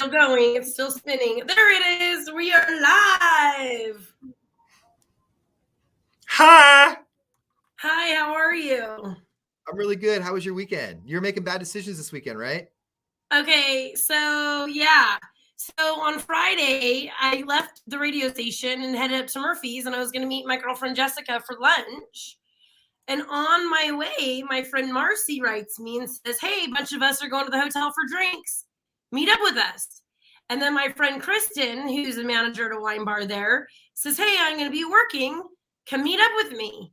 still going. It's still spinning. There it is. We are live. Hi. Hi, how are you? I'm really good. How was your weekend? You're making bad decisions this weekend, right? Okay, so yeah. So on Friday, I left the radio station and headed up to Murphy's, and I was going to meet my girlfriend Jessica for lunch. And on my way, my friend Marcy writes me and says, "Hey, a bunch of us are going to the hotel for drinks. Meet up with us." And then my friend Kristen, who's a manager at a wine bar there, says, "Hey, I'm going to be working. Come meet up with me."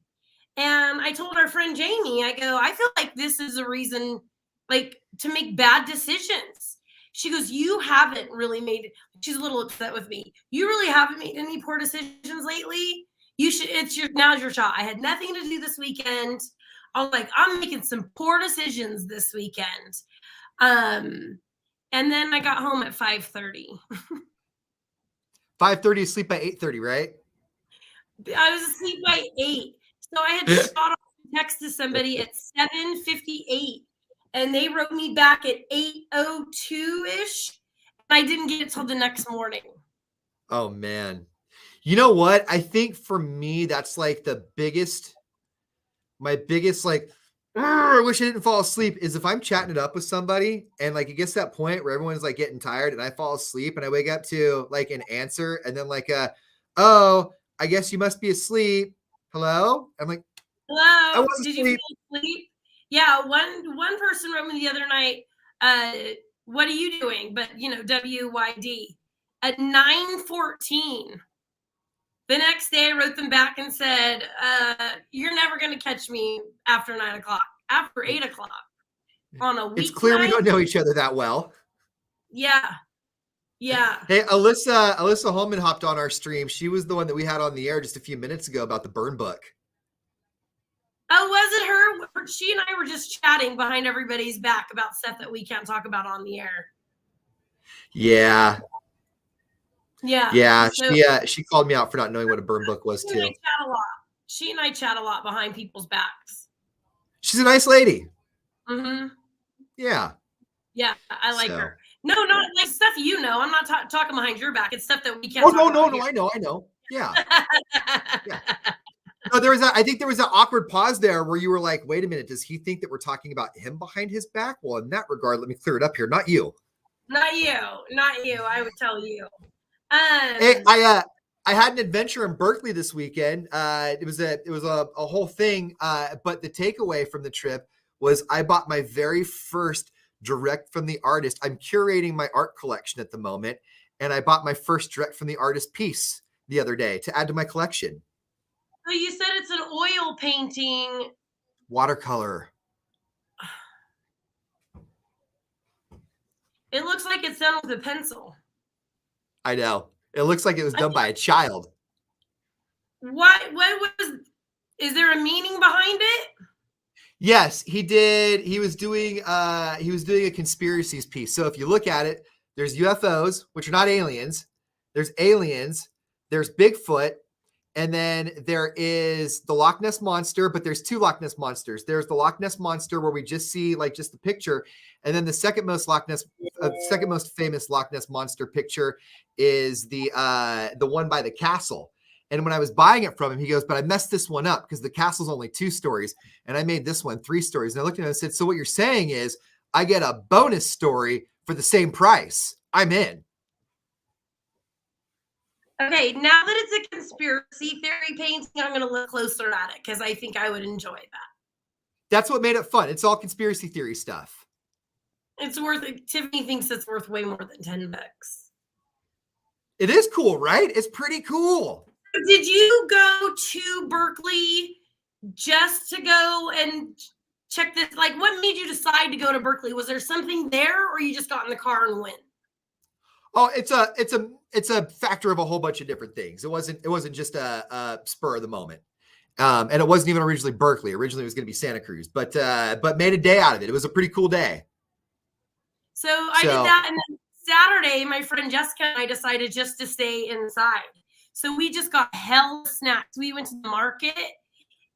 And I told our friend Jamie, I go, "I feel like this is a reason like to make bad decisions." She goes, "You haven't really made," she's a little upset with me. "You really haven't made any poor decisions lately. You should, now's your shot." I had nothing to do this weekend. I was like, I'm making some poor decisions this weekend. And then I got home at 5:30. 5:30, sleep by 8:30, right? I was asleep by 8. So I had shot off a text to somebody at 7:58, and they wrote me back at 8:02-ish. And I didn't get it till the next morning. Oh, man. You know what? I think for me, that's like my biggest, like, I wish I didn't fall asleep is if I'm chatting it up with somebody and like it gets to that point where everyone's like getting tired and I fall asleep and I wake up to like an answer and then like oh, I guess you must be asleep. Hello? I'm like, I Hello, wasn't did you asleep. fall asleep? Yeah, one person wrote me the other night, what are you doing? But WYD at 9:14. The next day I wrote them back and said, you're never going to catch me after 9 o'clock, after 8 o'clock on a weeknight. It's clear we don't know each other that well. Yeah. Hey, Alyssa Holman hopped on our stream. She was the one that we had on the air just a few minutes ago about the burn book. Oh, was it her? She and I were just chatting behind everybody's back about stuff that we can't talk about on the air. Yeah. So, she called me out for not knowing what a burn book was too. She and I chat a lot behind people's backs. She's a nice lady. Mm-hmm. Yeah, I like her. No, not like stuff I'm not talking behind your back. It's stuff that we can't. Oh no! I know. Yeah. Yeah. No, I think there was an awkward pause there where you were like, "Wait a minute, does he think that we're talking about him behind his back?" Well, in that regard, let me clear it up here. Not you. Not you. I would tell you. Hey, I had an adventure in Berkeley this weekend. It was a whole thing. But the takeaway from the trip was I bought my very first direct from the artist. I'm curating my art collection at the moment, and I bought my first direct from the artist piece the other day to add to my collection. So you said it's an oil painting. Watercolor. It looks like it's done with a pencil. I know. It looks like it was done by a child. Is there a meaning behind it? Yes, he did. He was doing a conspiracies piece. So if you look at it, there's UFOs, which are not aliens. There's aliens. There's Bigfoot. And then there is the Loch Ness Monster, but there's two Loch Ness Monsters. There's the Loch Ness Monster where we just see like just the picture. And then the second most famous Loch Ness Monster picture is the one by the castle. And when I was buying it from him, he goes, "But I messed this one up because the castle's only 2 stories. And I made this one 3 stories." And I looked at him and said, "So what you're saying is I get a bonus story for the same price. I'm in." Okay, now that it's a conspiracy theory painting, I'm going to look closer at it because I think I would enjoy that. That's what made it fun. It's all conspiracy theory stuff. Tiffany thinks it's worth way more than $10. It is cool, right? It's pretty cool. Did you go to Berkeley just to go and check this? Like, what made you decide to go to Berkeley? Was there something there, or you just got in the car and went? Oh, it's a factor of a whole bunch of different things. It wasn't just a spur of the moment. And it wasn't even originally Berkeley. Originally it was going to be Santa Cruz, but made a day out of it. It was a pretty cool day. So I did that. And then Saturday, my friend Jessica and I decided just to stay inside. So we just got hell snacks. We went to the market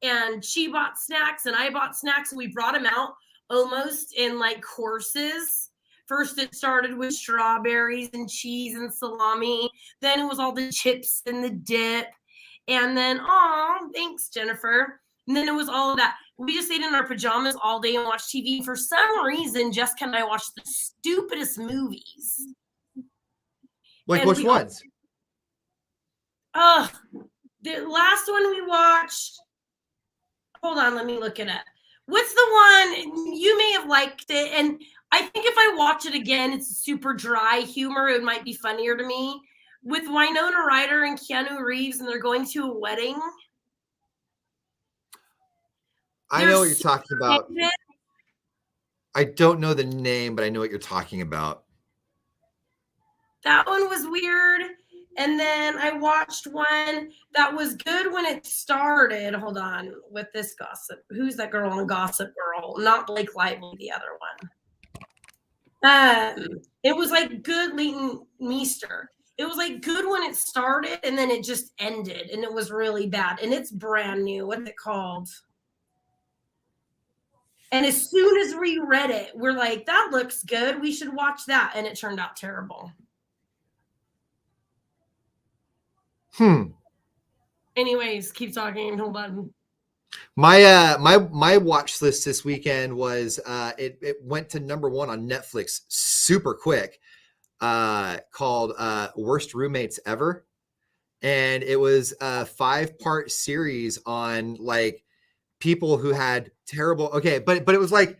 and she bought snacks and I bought snacks. And we brought them out almost in like courses First, it started with strawberries and cheese and salami. Then it was all the chips and the dip. And then, oh, thanks, Jennifer. And then it was all of that. We just stayed in our pajamas all day and watched TV. For some reason, Jessica and I watched the stupidest movies. Like And which ones? The last one we watched, hold on, let me look it up. What's the one, you may have liked it, and I think if I watch it again, it's super dry humor, it might be funnier to me. With Winona Ryder and Keanu Reeves, and they're going to a wedding. I know what you're talking about. I don't know the name, but I know what you're talking about. That one was weird. And then I watched one that was good when it started. Hold on, with this gossip. Who's that girl on Gossip Girl? Not Blake Lively, the other one. It was like good Leighton Meester. It was like good when it started, and then it just ended, and it was really bad. And it's brand new. What's it called? And as soon as we read it, we're like, that looks good. We should watch that. And it turned out terrible. Anyways, keep talking. Hold on. My watch list this weekend was it went to number 1 on Netflix super quick, called Worst Roommates Ever. And it was a 5-part series on like people who had terrible, but it was like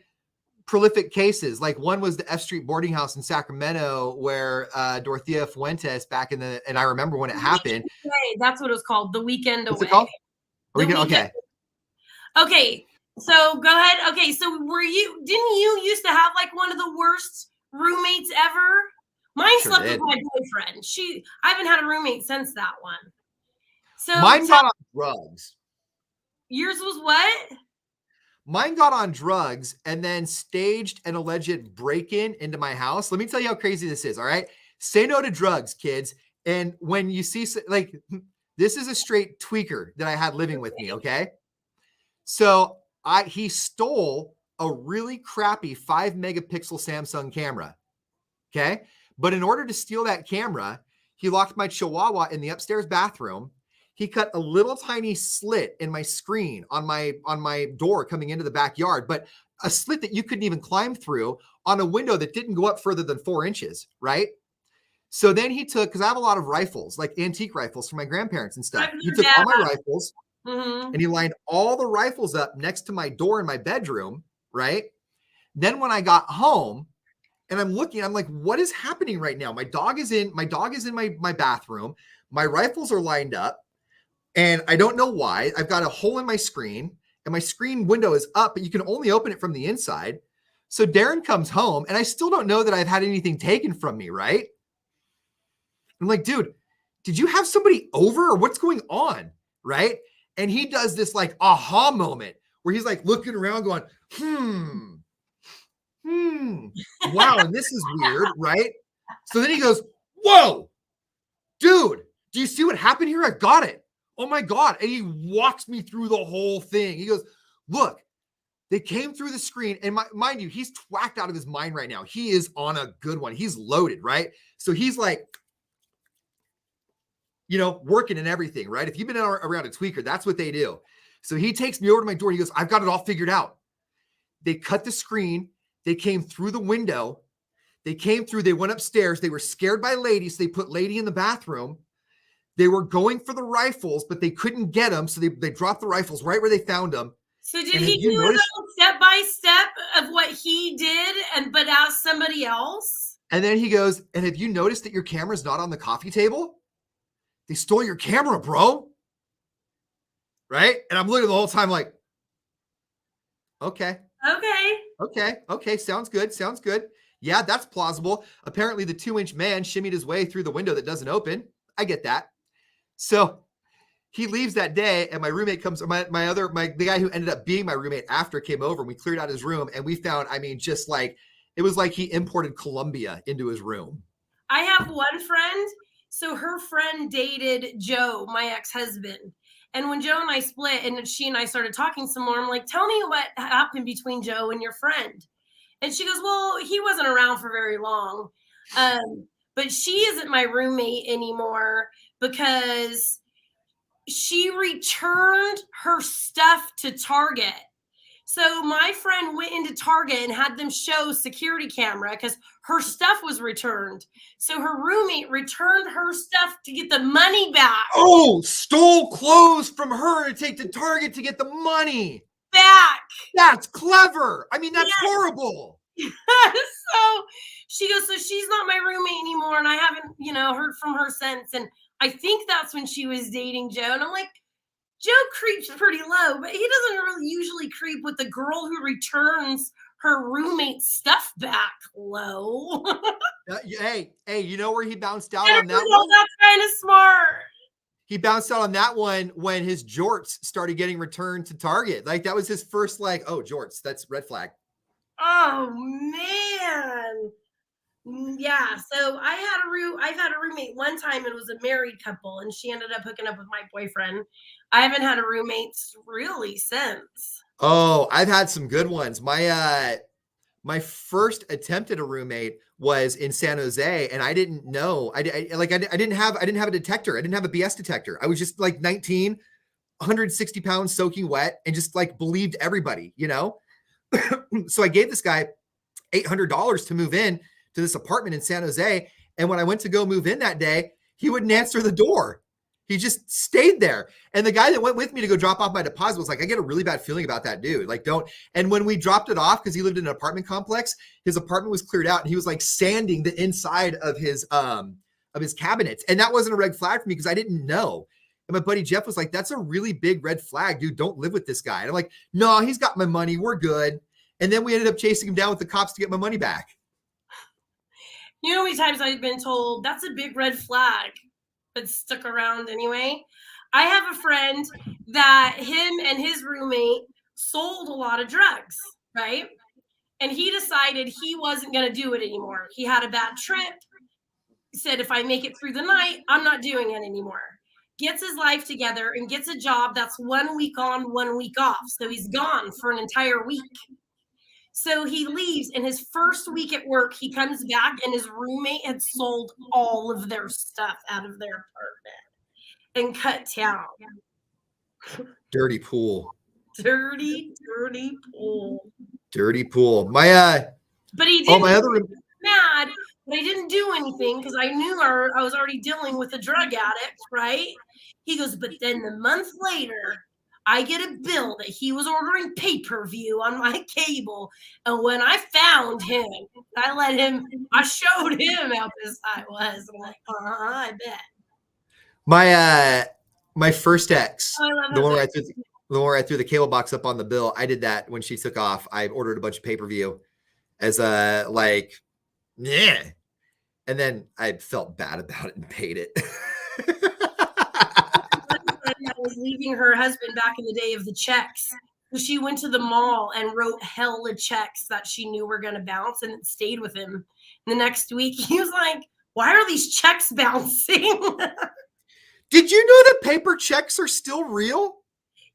prolific cases. Like one was the F Street boarding house in Sacramento where Dorothea Fuentes and I remember when it happened. That's what it was called. The Weekend Away. What's it called? Okay. Okay. So go ahead. Okay. So didn't you used to have like one of the worst roommates ever? Mine slept with my boyfriend. I haven't had a roommate since that one. So mine got on drugs. Yours was what? Mine got on drugs and then staged an alleged break-in into my house. Let me tell you how crazy this is, all right? Say no to drugs, kids. And when you see, like, this is a straight tweaker that I had living with me, okay? So he stole a really crappy 5-megapixel Samsung camera, okay? But in order to steal that camera, he locked my Chihuahua in the upstairs bathroom. He cut a little tiny slit in my screen on my door coming into the backyard, but a slit that you couldn't even climb through on a window that didn't go up further than 4 inches, right? So then he took, because I have a lot of rifles, like antique rifles from my grandparents and stuff. He took all my rifles and he lined all the rifles up next to my door in my bedroom, right? Then when I got home and I'm looking, I'm like, what is happening right now? My dog is in my bathroom. My rifles are lined up. And I don't know why. I've got a hole in my screen and my screen window is up, but you can only open it from the inside. So Darren comes home and I still don't know that I've had anything taken from me, right? I'm like, dude, did you have somebody over or what's going on? Right? And he does this like aha moment where he's like looking around going, wow, and this is weird, right? So then he goes, whoa, dude, do you see what happened here? I got it. Oh my God. And he walks me through the whole thing. He goes, look, they came through the screen. And mind you, he's twacked out of his mind right now. He is on a good one. He's loaded, right? So he's like, working and everything, right? If you've been around a tweaker, that's what they do. So he takes me over to my door. He goes, I've got it all figured out. They cut the screen. They came through the window. They went upstairs. They were scared by Lady. So they put Lady in the bathroom. They were going for the rifles, but they couldn't get them. So they dropped the rifles right where they found them. So did he do a step by step of what he did, but as somebody else? And then he goes, and have you noticed that your camera's not on the coffee table? They stole your camera, bro. Right? And I'm looking the whole time like, okay. Sounds good. Yeah, that's plausible. Apparently the 2-inch man shimmied his way through the window that doesn't open. I get that. So he leaves that day and my roommate comes, the guy who ended up being my roommate after came over and we cleared out his room and we found, just like, it was like he imported Colombia into his room. I have one friend. So her friend dated Joe, my ex-husband. And when Joe and I split and she and I started talking some more, I'm like, tell me what happened between Joe and your friend. And she goes, well, he wasn't around for very long. But she isn't my roommate anymore because she returned her stuff to Target. So my friend went into Target and had them show security camera because her stuff was returned. So her roommate returned her stuff to get the money back. Oh, stole clothes from her to take to Target to get the money back. That's clever. I mean, that's horrible. So she goes, so she's not my roommate anymore. And I haven't, heard from her since. And I think that's when she was dating Joe. And I'm like, Joe creeps pretty low, but he doesn't really usually creep with the girl who returns her roommate's stuff back low. Hey, you know where he bounced out on that one? That's kind of smart. He bounced out on that one when his jorts started getting returned to Target. Like that was his first, oh, jorts, that's red flag. Oh man. Yeah, so I've had a roommate one time. It was a married couple, and she ended up hooking up with my boyfriend. I haven't had a roommate really since. Oh, I've had some good ones. My first attempt at a roommate was in San Jose, and I didn't know. I didn't have a detector. I didn't have a BS detector. I was just 19, 160 pounds, soaking wet, and just believed everybody, So I gave this guy $800 to move in to this apartment in San Jose. And when I went to go move in that day, he wouldn't answer the door. He just stayed there. And the guy that went with me to go drop off my deposit was like, I get a really bad feeling about that dude. Don't. And when we dropped it off, because he lived in an apartment complex, his apartment was cleared out and he was sanding the inside of his cabinets. And that wasn't a red flag for me because I didn't know. And my buddy Jeff was like, that's a really big red flag, dude. Don't live with this guy. And I'm like, no, he's got my money. We're good. And then we ended up chasing him down with the cops to get my money back. You know how many times I've been told that's a big red flag, but stuck around anyway? I have a friend that him and his roommate sold a lot of drugs, right? And he decided he wasn't going to do it anymore. He had a bad trip. He said, if I make it through the night, I'm not doing it anymore. Gets his life together and gets a job that's 1 week on, 1 week off. So he's gone for an entire week. So he leaves, and his first week at work, he comes back, and his roommate had sold all of their stuff out of their apartment and cut town. Dirty pool. Dirty pool. Dirty pool. But he didn't. My other mad, but I didn't do anything because I knew I was already dealing with a drug addict, right? He goes, but then the month later, I get a bill that he was ordering pay-per-view on my cable. And when I found him, I showed him how pissed I was. I'm like, I bet. My first ex, the one where I threw the cable box up on the bill, I did that when she took off. I ordered a bunch of pay-per-view as yeah. And then I felt bad about it and paid it. I was leaving her husband back in the day of the checks. So she went to the mall and wrote hella checks that she knew were going to bounce, and it stayed with him. The next week, he was like, why are these checks bouncing? Did you know that paper checks are still real?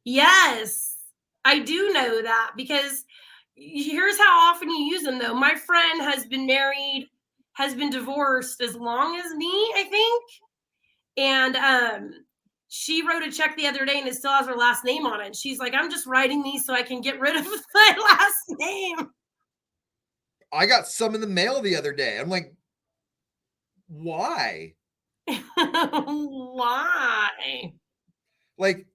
Yes, I do know that, because here's how often you use them, though. My friend has been married, has been divorced as long as me, I think. And she wrote a check the other day and it still has her last name on it. She's like, I'm just writing these so I can get rid of my last name. I got some in the mail the other day. I'm like, why? Why?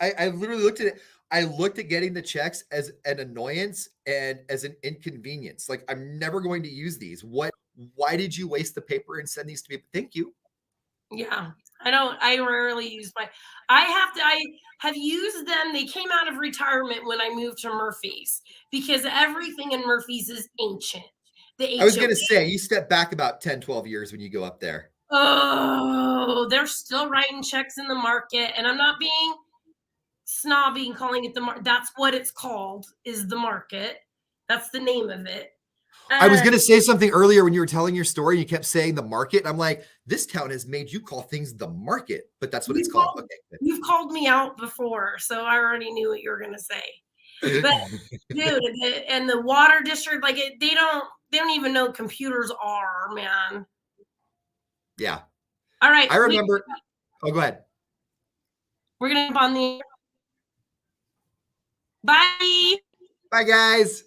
I literally looked at it. I looked at getting the checks as an annoyance and as an inconvenience. I'm never going to use these. Why did you waste the paper and send these to me? Thank you. Yeah. I rarely use I have used them. They came out of retirement when I moved to Murphy's because everything in Murphy's is ancient. I was going to say, you step back about 10, 12 years when you go up there. Oh, they're still writing checks in the market. And I'm not being snobby and calling it the market. That's what it's called, is the market. That's the name of it. I was going to say something earlier when you were telling your story. You kept saying the market. I'm like, this town has made you call things the market, but that's what it's called. Okay. You've called me out before, so I already knew what you were going to say. But dude, and the water district, like they don't even know what computers are, man. Yeah. All right. I remember. Oh, go ahead. We're gonna jump on the. Bye. Bye, guys.